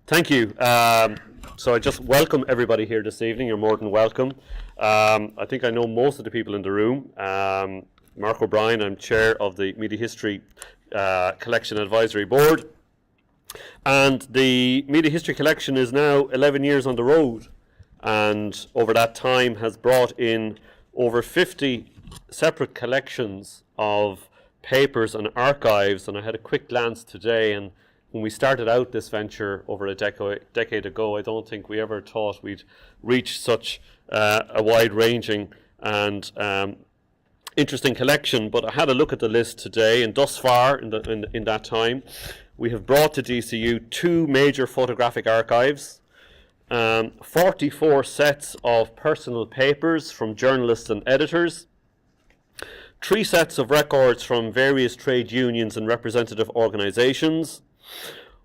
Thank you. So I just welcome everybody here this evening. You're more than welcome. I think I know most of the people in the room. Mark O'Brien, I'm chair of the Media History Collection Advisory Board. And the Media History Collection is now 11 years on the road, and over that time has brought in over 50 separate collections of papers and archives. And I had a quick glance today, and when we started out this venture over a decade ago, I don't think we ever thought we'd reach such a wide-ranging and interesting collection. But I had a look at the list today, and thus far in that time, we have brought to DCU 2 major photographic archives, 44 sets of personal papers from journalists and editors, 3 sets of records from various trade unions and representative organisations,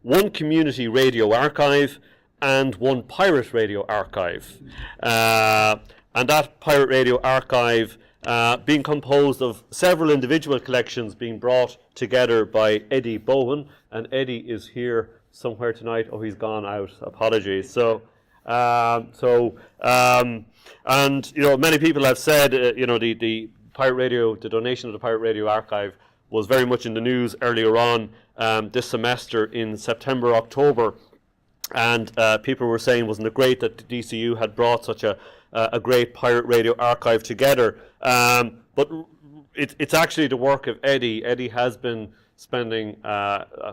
1 community radio archive, and 1 pirate radio archive. And that pirate radio archive being composed of several individual collections being brought together by Eddie Bowen. And Eddie is here somewhere tonight. Oh, he's gone out. Apologies. And you know, many people have said, you know, the pirate radio, the donation of the pirate radio archive was very much in the news earlier on this semester in September, October, and people were saying, wasn't it great that the DCU had brought such a great pirate radio archive together? But it's actually the work of Eddie. Eddie has been spending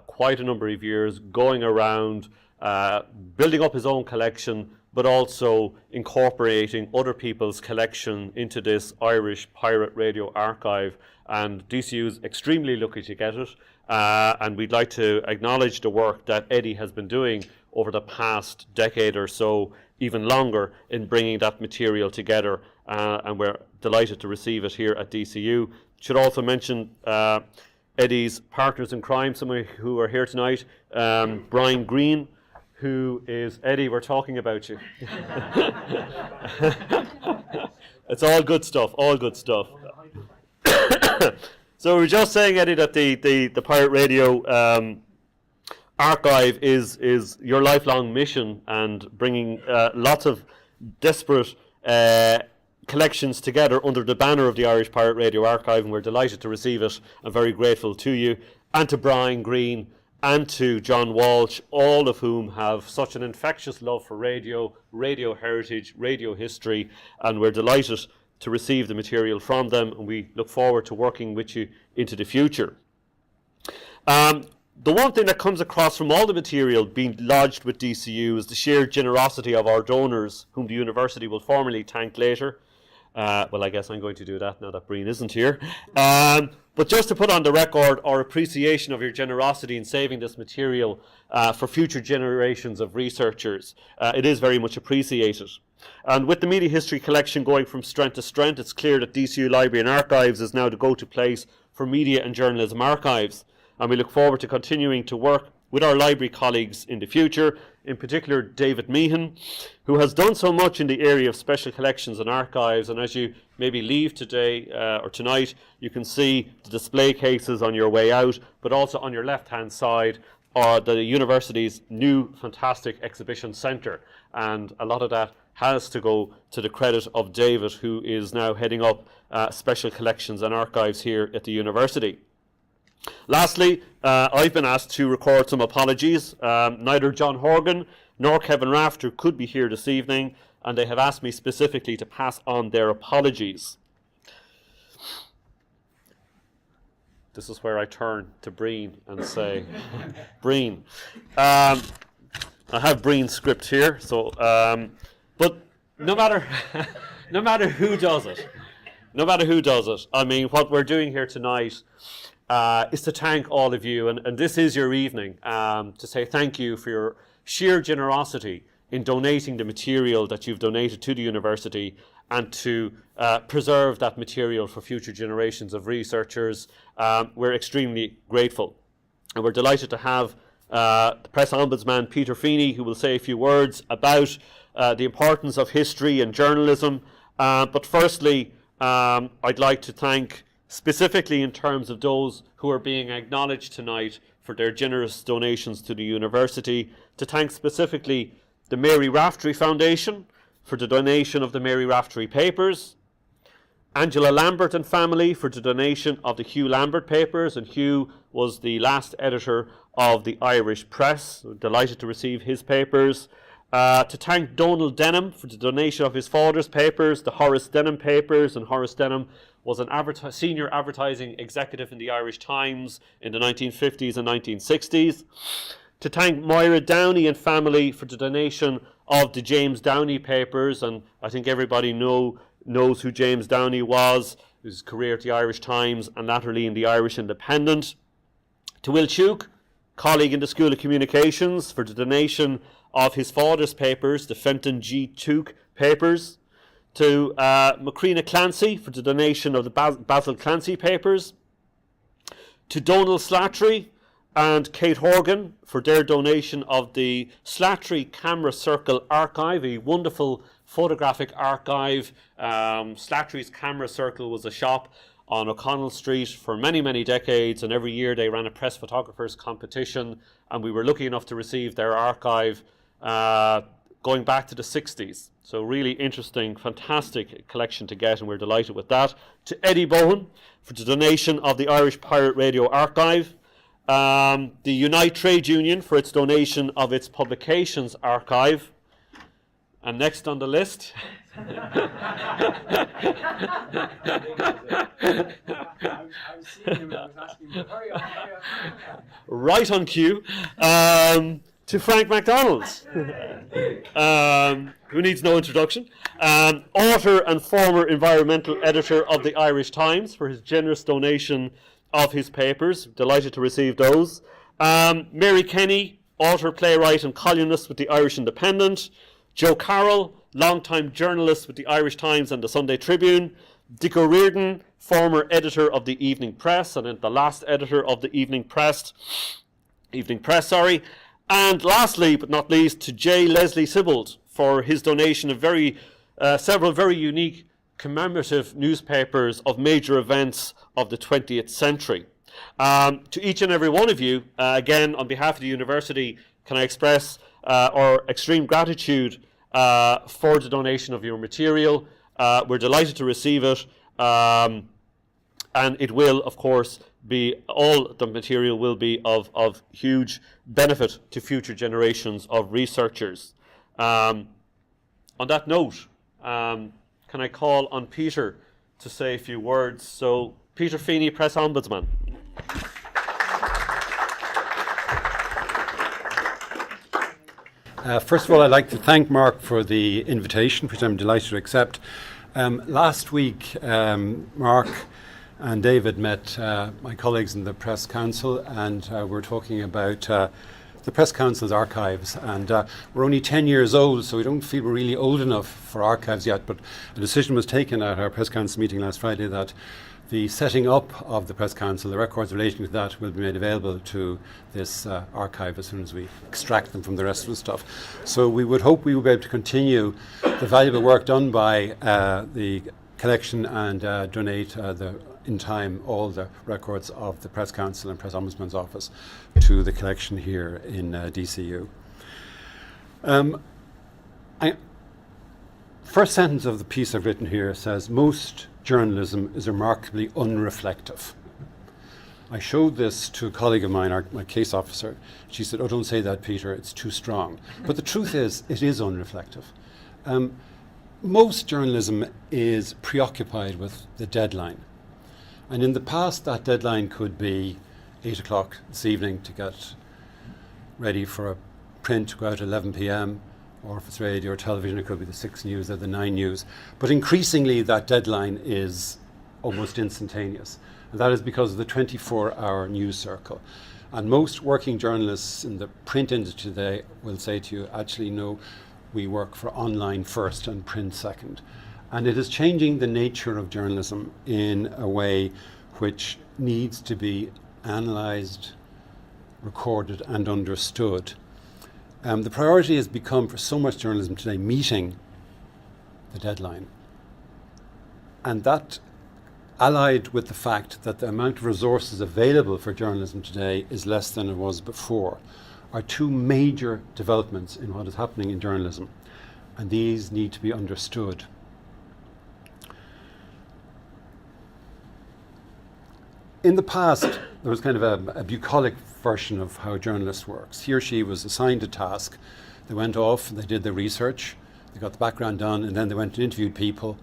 quite a number of years going around, building up his own collection, but also incorporating other people's collection into this Irish pirate radio archive. And DCU is extremely lucky to get it, and we'd like to acknowledge the work that Eddie has been doing over the past decade or so, even longer, in bringing that material together, and we're delighted to receive it here at DCU. Should also mention Eddie's partners in crime, some of who are here tonight, Brian Green, who is, Eddie, we're talking about you. It's all good stuff, all good stuff. So we were just saying, Eddie, that the pirate radio archive is your lifelong mission, and bringing lots of disparate collections together under the banner of the Irish Pirate Radio Archive, and we're delighted to receive it. I'm very grateful to you, and to Brian Green, and to John Walsh, all of whom have such an infectious love for radio, radio heritage, radio history, and we're delighted to receive the material from them, and we look forward to working with you into the future. The one thing that comes across from all the material being lodged with DCU is the sheer generosity of our donors, whom the university will formally thank later. Well, I guess I'm going to do that now that Breen isn't here. But just to put on the record our appreciation of your generosity in saving this material for future generations of researchers. It is very much appreciated. And with the Media History Collection going from strength to strength, it's clear that DCU Library and Archives is now the go-to place for media and journalism archives. And we look forward to continuing to work with our library colleagues in the future, in particular David Meehan, who has done so much in the area of special collections and archives. And as you maybe leave today or tonight, you can see the display cases on your way out, but also on your left-hand side are the university's new fantastic exhibition centre. And a lot of that has to go to the credit of David, who is now heading up special collections and archives here at the university. Lastly, I've been asked to record some apologies. Neither John Horgan nor Kevin Rafter could be here this evening, and they have asked me specifically to pass on their apologies. This is where I turn to Breen and say, Breen. I have Breen's script here, so but no matter who does it, I mean, what we're doing here tonight is to thank all of you, and this is your evening, to say thank you for your sheer generosity in donating the material that you've donated to the university, and to preserve that material for future generations of researchers. We're extremely grateful, and we're delighted to have the Press Ombudsman Peter Feeney, who will say a few words about the importance of history and journalism. But firstly, I'd like to thank, specifically in terms of those who are being acknowledged tonight for their generous donations to the university, to thank specifically the Mary Raftery Foundation for the donation of the Mary Raftery papers, Angela Lambert and family for the donation of the Hugh Lambert papers, and Hugh was the last editor of the Irish Press. We're delighted to receive his papers. To thank Donald Denham for the donation of his father's papers, the Horace Denham papers, and Horace Denham was an senior advertising executive in the Irish Times in the 1950s and 1960s. To thank Moira Downey and family for the donation of the James Downey papers, and I think everybody knows who James Downey was, his career at the Irish Times and latterly in the Irish Independent. To Will Tuke, colleague in the School of Communications, for the donation of his father's papers, the Fenton G. Tuke papers. To Macrina Clancy for the donation of the Basil Clancy papers. To Donald Slattery and Kate Horgan for their donation of the Slattery Camera Circle archive, a wonderful photographic archive. Slattery's Camera Circle was a shop on O'Connell Street for many, many decades, and every year they ran a press photographers competition, and we were lucky enough to receive their archive going back to the 60s. So really interesting, fantastic collection to get, and we're delighted with that. To Eddie Bowen for the donation of the Irish Pirate Radio archive. The Unite Trade Union for its donation of its publications archive. And next on the list, I was seeing him and I was asking him, hurry up. right on cue, to Frank MacDonald, who needs no introduction, author and former environmental editor of the Irish Times, for his generous donation of his papers. Delighted to receive those. Mary Kenny, author, playwright and columnist with the Irish Independent. Joe Carroll, long-time journalist with the Irish Times and the Sunday Tribune. Dick O'Riordan, former editor of the Evening Press, and then the last editor of the Evening Press. And lastly, but not least, to J. Leslie Sibbald for his donation of several very unique commemorative newspapers of major events of the 20th century. To each and every one of you, again, on behalf of the university, can I express our extreme gratitude for the donation of your material. We're delighted to receive it, and it will, of course, all the material will be of huge benefit to future generations of researchers. On that note, can I call on Peter to say a few words? So, Peter Feeney, Press Ombudsman. First of all, I'd like to thank Mark for the invitation, which I'm delighted to accept. Last week, Mark and David met my colleagues in the Press Council, and we're talking about the Press Council's archives. And we're only 10 years old, so we don't feel we're really old enough for archives yet, but a decision was taken at our Press Council meeting last Friday that the setting up of the Press Council, the records relating to that, will be made available to this archive as soon as we extract them from the rest of the stuff. So we would hope we will be able to continue the valuable work done by the collection and donate in time all the records of the Press Council and Press Ombudsman's office to the collection here in DCU. First sentence of the piece I've written here says, most journalism is remarkably unreflective. I showed this to a colleague of mine, my case officer. She said, oh, don't say that, Peter, it's too strong. But the truth is, it is unreflective. Most journalism is preoccupied with the deadline. And in the past, that deadline could be 8 o'clock this evening to get ready for a print to go out at 11 p.m, or if it's radio or television, it could be the 6 News or the 9 News. But increasingly, that deadline is almost instantaneous. And that is because of the 24-hour news circle. And most working journalists in the print industry today will say to you, actually, no, we work for online first and print second. And it is changing the nature of journalism in a way which needs to be analysed, recorded, and understood. The priority has become, for so much journalism today, meeting the deadline. And that allied with the fact that the amount of resources available for journalism today is less than it was before, are two major developments in what is happening in journalism, and these need to be understood. In the past, there was kind of a bucolic version of how a journalist works. He or she was assigned a task. They went off and they did the research, they got the background done, and then they went and interviewed people,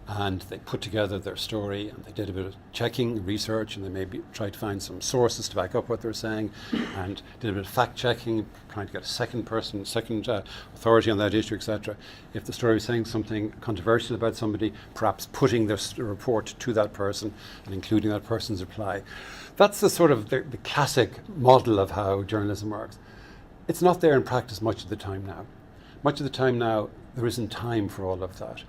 and they put together their story, and they did a bit of checking, research, and they maybe tried to find some sources to back up what they're saying, and did a bit of fact checking, trying to get a second authority on that issue, etc. If the story was saying something controversial about somebody, perhaps putting their report to that person and including that person's reply. That's the sort of the classic model of how journalism works. It's not there in practice much of the time now. Much of the time now, there isn't time for all of that.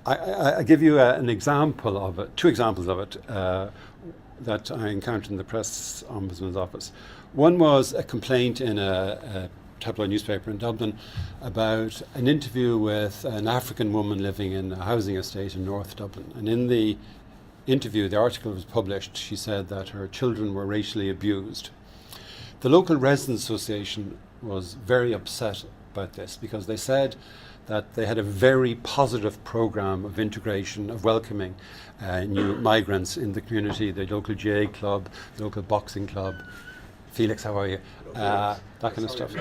I give you an example of it, two examples of it that I encountered in the press ombudsman's office. One was a complaint in a tabloid newspaper in Dublin about an interview with an African woman living in a housing estate in North Dublin. And in the interview, the article was published, she said that her children were racially abused. The local residents association was very upset about this because they said that they had a very positive program of integration, of welcoming new migrants in the community, the local GA club, the local boxing club. Felix, how are you? That kind of stuff.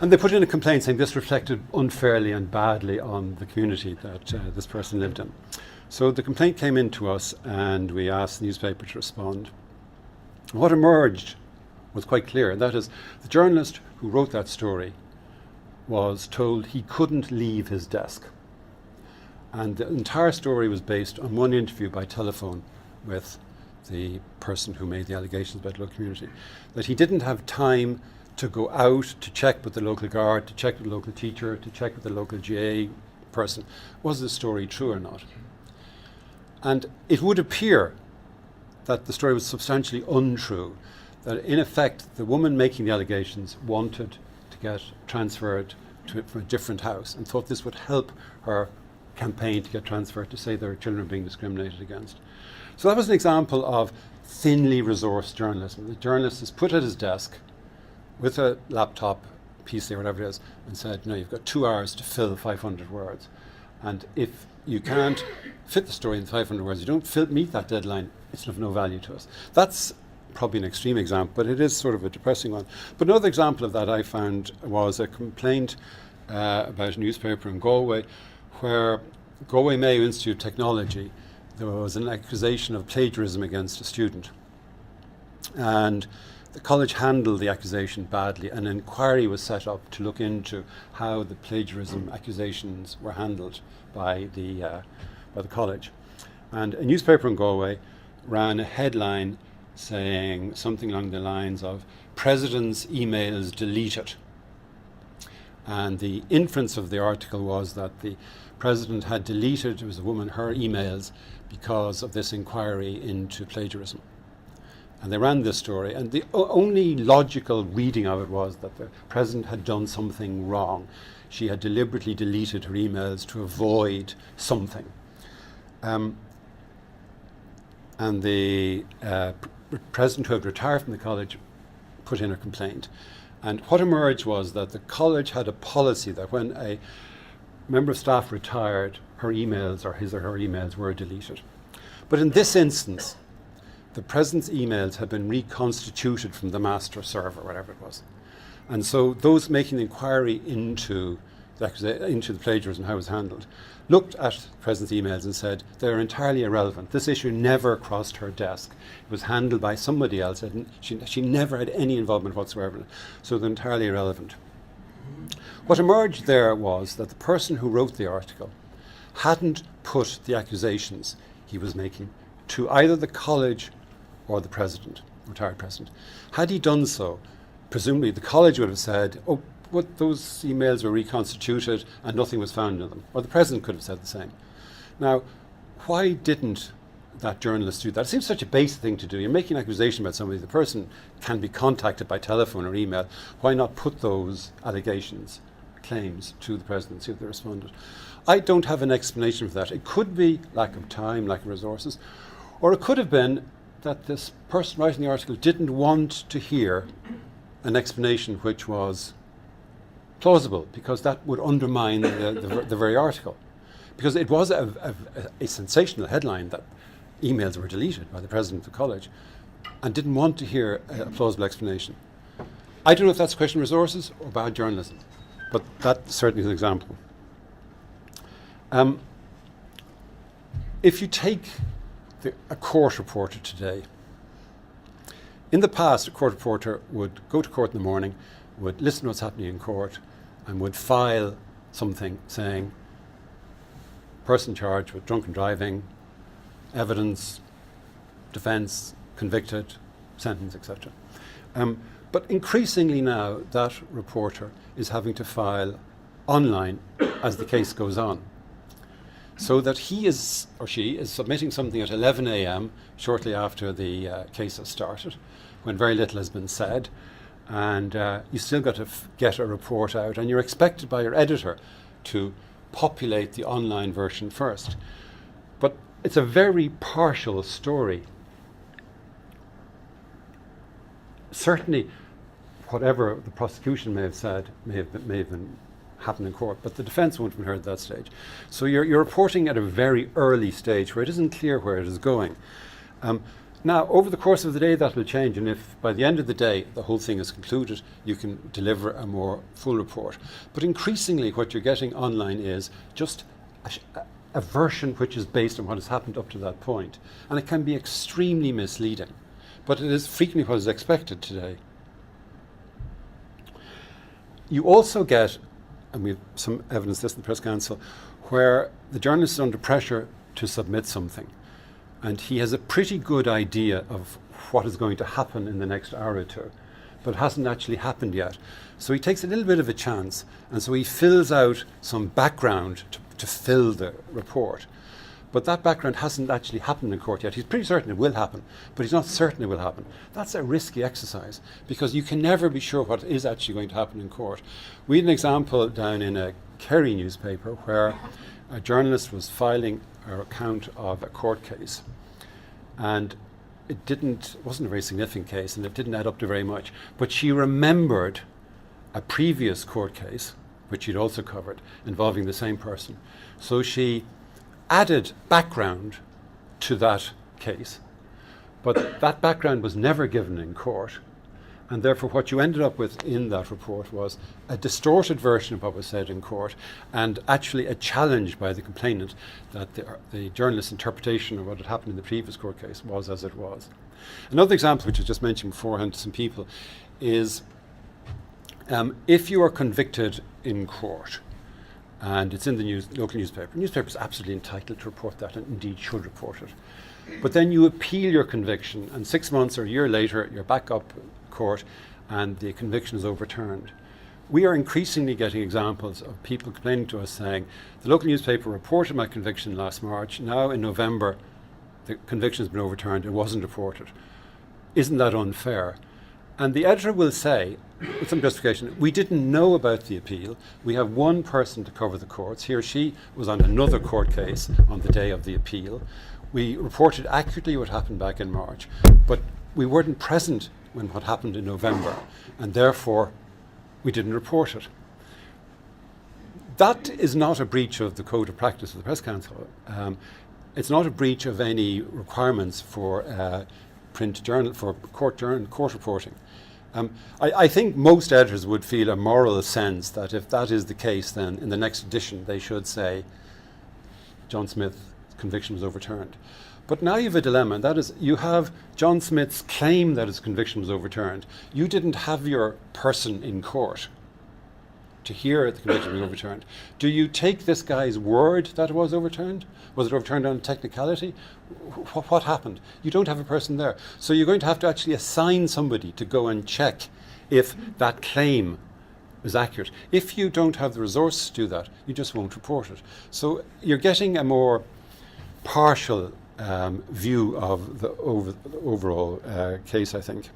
And they put in a complaint saying this reflected unfairly and badly on the community that this person lived in. So the complaint came in to us and we asked the newspaper to respond. What emerged was quite clear, and that is the journalist who wrote that story was told he couldn't leave his desk. And the entire story was based on one interview by telephone with the person who made the allegations about the local community, that he didn't have time to go out to check with the local guard, to check with the local teacher, to check with the local GA person. Was the story true or not? And it would appear that the story was substantially untrue, that in effect the woman making the allegations wanted to get transferred to a different house and thought this would help her campaign to get transferred, to say their children are being discriminated against. So that was an example of thinly resourced journalism. The journalist is put at his desk with a laptop, PC or whatever it is, and said, no, you've got 2 hours to fill 500 words. And if you can't fit the story in 500 words, you don't meet that deadline, it's of no value to us. That's probably an extreme example, but it is sort of a depressing one. But another example of that I found was a complaint about a newspaper in Galway, where Galway Mayo Institute of Technology, there was an accusation of plagiarism against a student. And the college handled the accusation badly. An inquiry was set up to look into how the plagiarism accusations were handled by the college. And a newspaper in Galway ran a headline saying something along the lines of "President's emails deleted." And the inference of the article was that the president had deleted, it was a woman, her emails because of this inquiry into plagiarism. And they ran this story, and the only logical reading of it was that the president had done something wrong. She had deliberately deleted her emails to avoid something. And the president, who had retired from the college, put in a complaint. And what emerged was that the college had a policy that when a member of staff retired, her emails, or his or her emails, were deleted. But in this instance, the president's emails had been reconstituted from the master server, whatever it was. And so those making the inquiry into the plagiarism and how it was handled looked at the president's emails and said they're entirely irrelevant. This issue never crossed her desk. It was handled by somebody else, and she never had any involvement whatsoever. So they're entirely irrelevant. What emerged there was that the person who wrote the article hadn't put the accusations he was making to either the college or the president, retired president. Had he done so, presumably the college would have said, oh, what, those emails were reconstituted and nothing was found in them. Or the president could have said the same. Now, why didn't that journalist do that? It seems such a basic thing to do. You're making an accusation about somebody. The person can be contacted by telephone or email. Why not put those allegations, claims, to the president, see if they responded? I don't have an explanation for that. It could be lack of time, lack of resources, or it could have been that this person writing the article didn't want to hear an explanation which was plausible, because that would undermine the very article. Because it was a sensational headline that emails were deleted by the president of the college, and didn't want to hear a plausible explanation. I don't know if that's a question of resources or bad journalism, but that certainly is an example. If you take a court reporter today, in the past, a court reporter would go to court in the morning, would listen to what's happening in court, and would file something saying, person charged with drunken driving, evidence, defence, convicted, sentence, etc. But increasingly now, that reporter is having to file online as the case goes on. So that he is, or she is, submitting something at 11 a.m. shortly after the case has started, when very little has been said, and you still got to get a report out, and you're expected by your editor to populate the online version first. But it's a very partial story. Certainly, whatever the prosecution may have said may have been happened in court, but the defence won't have been heard at that stage. So you're reporting at a very early stage where it isn't clear where it is going. Now, over the course of the day, that will change, and if by the end of the day the whole thing is concluded, you can deliver a more full report. But increasingly, what you're getting online is just a version which is based on what has happened up to that point, and it can be extremely misleading. But it is frequently what is expected today. You also get, and we have some evidence of this in the Press Council, where the journalist is under pressure to submit something, and he has a pretty good idea of what is going to happen in the next hour or two, but it hasn't actually happened yet. So he takes a little bit of a chance, and so he fills out some background to fill the report. But that background hasn't actually happened in court yet. He's pretty certain it will happen, but he's not certain it will happen. That's a risky exercise, because you can never be sure what is actually going to happen in court. We had an example down in a Kerry newspaper where a journalist was filing her account of a court case, and it wasn't a very significant case, and it didn't add up to very much. But she remembered a previous court case, which she'd also covered, involving the same person. So she added background to that case, but that background was never given in court, and therefore what you ended up with in that report was a distorted version of what was said in court, and actually a challenge by the complainant that the journalist's interpretation of what had happened in the previous court case was as it was. Another example, which I just mentioned beforehand to some people, is if you are convicted in court, and it's in the local newspaper. The newspaper is absolutely entitled to report that, and indeed should report it. But then you appeal your conviction, and 6 months or a year later, you're back up in court, and the conviction is overturned. We are increasingly getting examples of people complaining to us saying, the local newspaper reported my conviction last March, now in November, the conviction has been overturned, it wasn't reported. Isn't that unfair? And the editor will say, with some justification, we didn't know about the appeal. We have one person to cover the courts. He or she was on another court case on the day of the appeal. We reported accurately what happened back in March, but we weren't present when what happened in November, and therefore we didn't report it. That is not a breach of the code of practice of the Press Council. It's not a breach of any requirements for print journal, for court reporting. I think most editors would feel a moral sense that if that is the case, then in the next edition they should say John Smith's conviction was overturned. But now you have a dilemma, and that is you have John Smith's claim that his conviction was overturned. You didn't have your person in court to hear the conviction being overturned. Do you take this guy's word that it was overturned? Was it overturned on technicality? What happened? You don't have a person there. So you're going to have to actually assign somebody to go and check if that claim is accurate. If you don't have the resources to do that, you just won't report it. So you're getting a more partial view of the overall case, I think.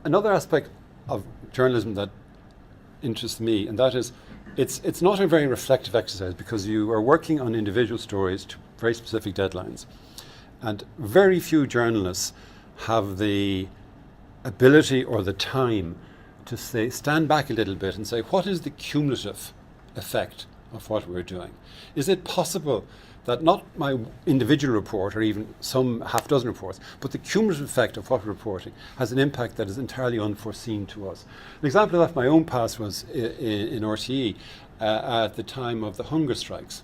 Another aspect of journalism that interests me, and that is it's not a very reflective exercise because you are working on individual stories to very specific deadlines. And very few journalists have the ability or the time to say, stand back a little bit and say, what is the cumulative effect of what we're doing? Is it possible that not my individual report or even some half dozen reports, but the cumulative effect of what we're reporting has an impact that is entirely unforeseen to us? An example of that, my own past was in RTE at the time of the hunger strikes,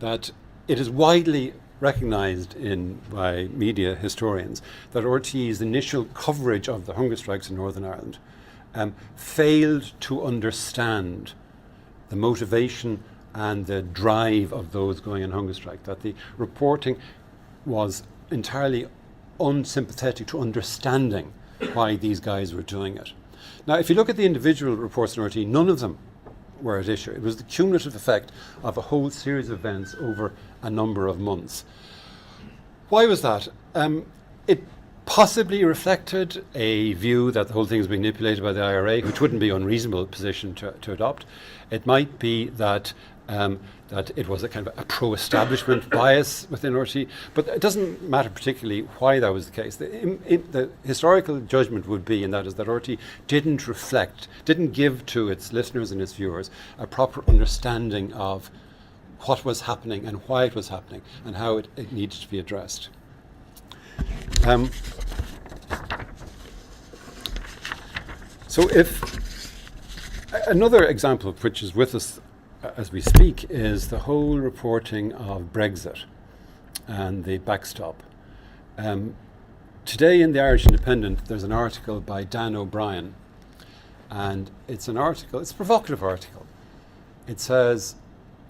that it is widely recognised by media historians that RTE's initial coverage of the hunger strikes in Northern Ireland failed to understand the motivation and the drive of those going on hunger strike, that the reporting was entirely unsympathetic to understanding why these guys were doing it. Now, if you look at the individual reports in RTE, none of them were at issue. It was the cumulative effect of a whole series of events over a number of months. Why was that? It possibly reflected a view that the whole thing is being manipulated by the IRA, which wouldn't be an unreasonable position to adopt. It might be that that it was a kind of a pro-establishment bias within RTE, but it doesn't matter particularly why that was the case. The historical judgment would be, and that is that RTE didn't give to its listeners and its viewers a proper understanding of what was happening and why it was happening and how it needed to be addressed. So another example of which is with us as we speak is the whole reporting of Brexit and the backstop. Today in the Irish Independent there's an article by Dan O'Brien, and it's a provocative article. It says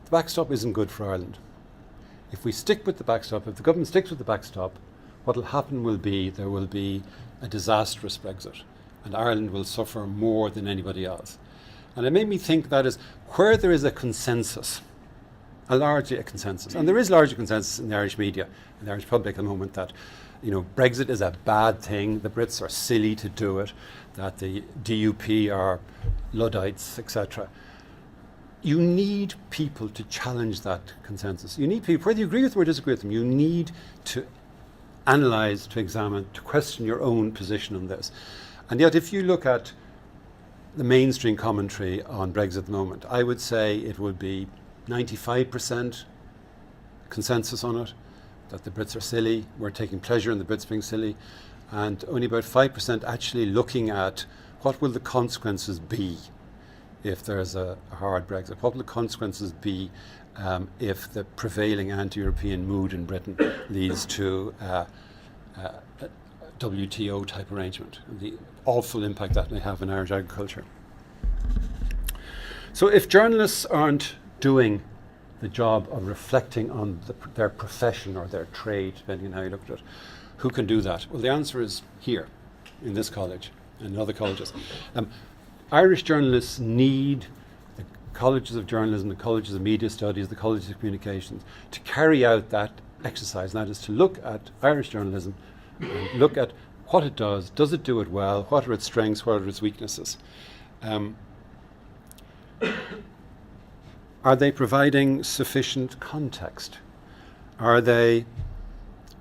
the backstop isn't good for Ireland. If we stick with the backstop, if the government sticks with the backstop, what will happen will be there will be a disastrous Brexit and Ireland will suffer more than anybody else. And it made me think that is where there is a consensus, largely a consensus, and there is largely consensus in the Irish media, in the Irish public at the moment that, Brexit is a bad thing, the Brits are silly to do it, that the DUP are Luddites, etc. You need people to challenge that consensus. You need people, whether you agree with them or disagree with them, you need to analyse, to examine, to question your own position on this. And yet if you look at the mainstream commentary on Brexit at the moment, I would say it would be 95% consensus on it, that the Brits are silly, we're taking pleasure in the Brits being silly, and only about 5% actually looking at what will the consequences be if there's a hard Brexit. What will the consequences be if the prevailing anti-European mood in Britain leads to a WTO type arrangement, the awful impact that may have on Irish agriculture. So if journalists aren't doing the job of reflecting on their profession or their trade, depending on how you look at it, who can do that? Well, the answer is here, in this college and in other colleges. Irish journalists need the colleges of journalism, the colleges of media studies, the colleges of communications to carry out that exercise, and that is to look at Irish journalism and look at what it does it do it well, what are its strengths, what are its weaknesses. Are they providing sufficient context? Are they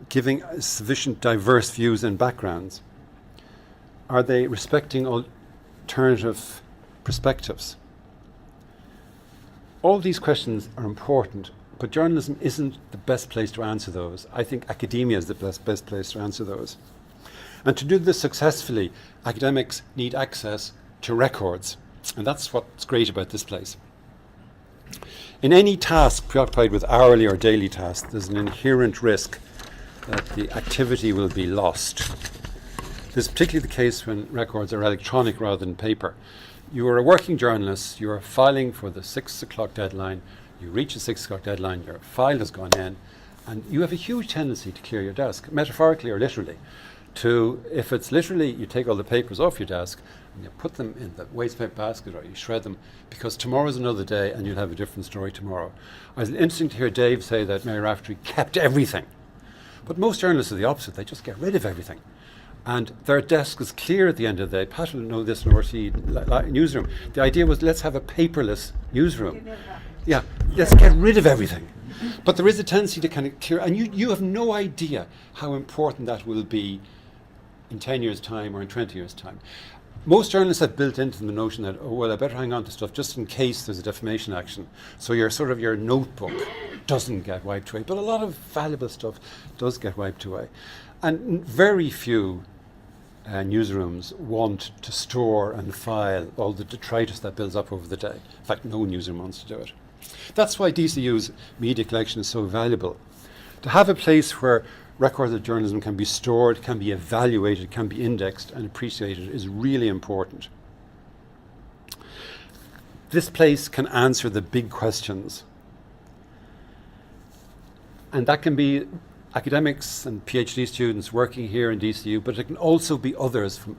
giving sufficient diverse views and backgrounds? Are they respecting alternative perspectives? All these questions are important, but journalism isn't the best place to answer those. I think academia is the best place to answer those. And to do this successfully, academics need access to records. And that's what's great about this place. In any task preoccupied with hourly or daily tasks, there's an inherent risk that the activity will be lost. This is particularly the case when records are electronic rather than paper. You are a working journalist, you are filing for the 6 o'clock deadline, you reach the 6 o'clock deadline, your file has gone in, and you have a huge tendency to clear your desk, metaphorically or literally. If it's literally, you take all the papers off your desk and you put them in the wastepaper basket or you shred them, because tomorrow's another day and you'll have a different story tomorrow. It was interesting to hear Dave say that Mary Raftery kept everything. But most journalists are the opposite, they just get rid of everything. And their desk is clear at the end of the day. Pat will know this in RT newsroom. The idea was, let's have a paperless newsroom. Yeah, let's get rid of everything. But there is a tendency to kind of clear, and you have no idea how important that will be in 10 years' time or in 20 years' time. Most journalists have built into them the notion that, oh, well, I better hang on to stuff just in case there's a defamation action. So your notebook doesn't get wiped away. But a lot of valuable stuff does get wiped away. And very few newsrooms want to store and file all the detritus that builds up over the day. In fact, no newsroom wants to do it. That's why DCU's media collection is so valuable. To have a place where records of journalism can be stored, can be evaluated, can be indexed and appreciated is really important. This place can answer the big questions. And that can be academics and PhD students working here in DCU, but it can also be others from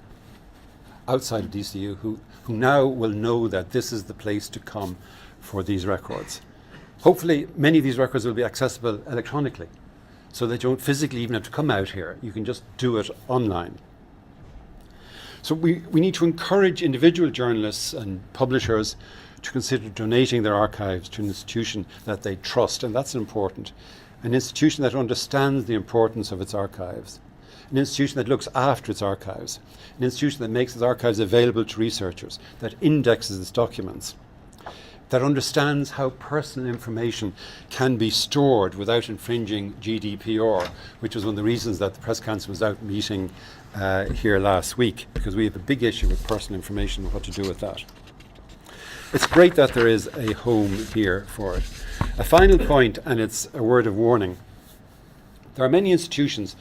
outside of DCU who now will know that this is the place to come for these records. Hopefully, many of these records will be accessible electronically, so that you don't physically even have to come out here. You can just do it online. So we need to encourage individual journalists and publishers to consider donating their archives to an institution that they trust, and that's important. An institution that understands the importance of its archives, an institution that looks after its archives, an institution that makes its archives available to researchers, that indexes its documents, that understands how personal information can be stored without infringing GDPR, which was one of the reasons that the Press Council was out meeting here last week, because we have a big issue with personal information and what to do with that. It's great that there is a home here for it. A final point, and it's a word of warning. There are many institutions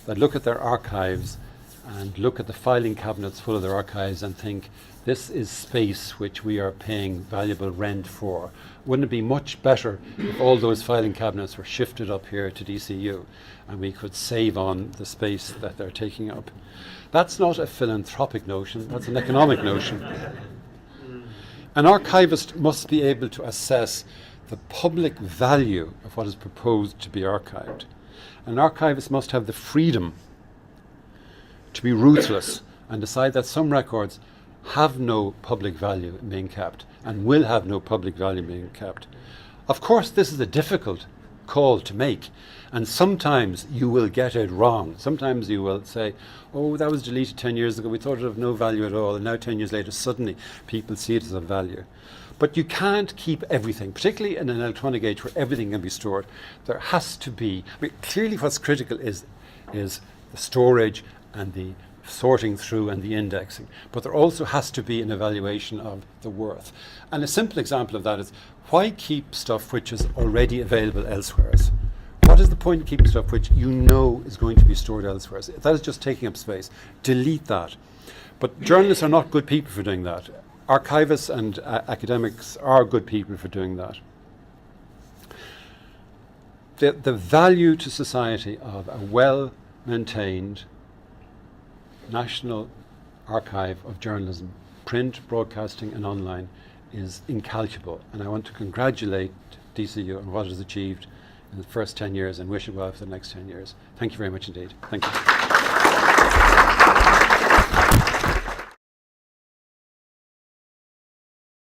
that look at their archives and look at the filing cabinets full of their archives and think, this is space which we are paying valuable rent for. Wouldn't it be much better if all those filing cabinets were shifted up here to DCU and we could save on the space that they're taking up? That's not a philanthropic notion, that's an economic notion. An archivist must be able to assess the public value of what is proposed to be archived. An archivist must have the freedom to be ruthless and decide that some records have no public value in being kept and will have no public value in being kept. Of course, this is a difficult call to make, and sometimes you will get it wrong. Sometimes you will say, oh, that was deleted 10 years ago, we thought it of no value at all, and now 10 years later suddenly people see it as of value. But you can't keep everything, particularly in an electronic age where everything can be stored. There has to be, clearly what's critical is the storage and the sorting through and the indexing. But there also has to be an evaluation of the worth. And a simple example of that is, why keep stuff which is already available elsewhere? What is the point of keeping stuff which you know is going to be stored elsewhere? That is just taking up space. Delete that. But journalists are not good people for doing that. Archivists and academics are good people for doing that. The value to society of a well-maintained National Archive of Journalism, print, broadcasting and online, is incalculable. And I want to congratulate DCU on what it has achieved in the first 10 years and wish it well for the next 10 years. Thank you very much indeed. Thank you.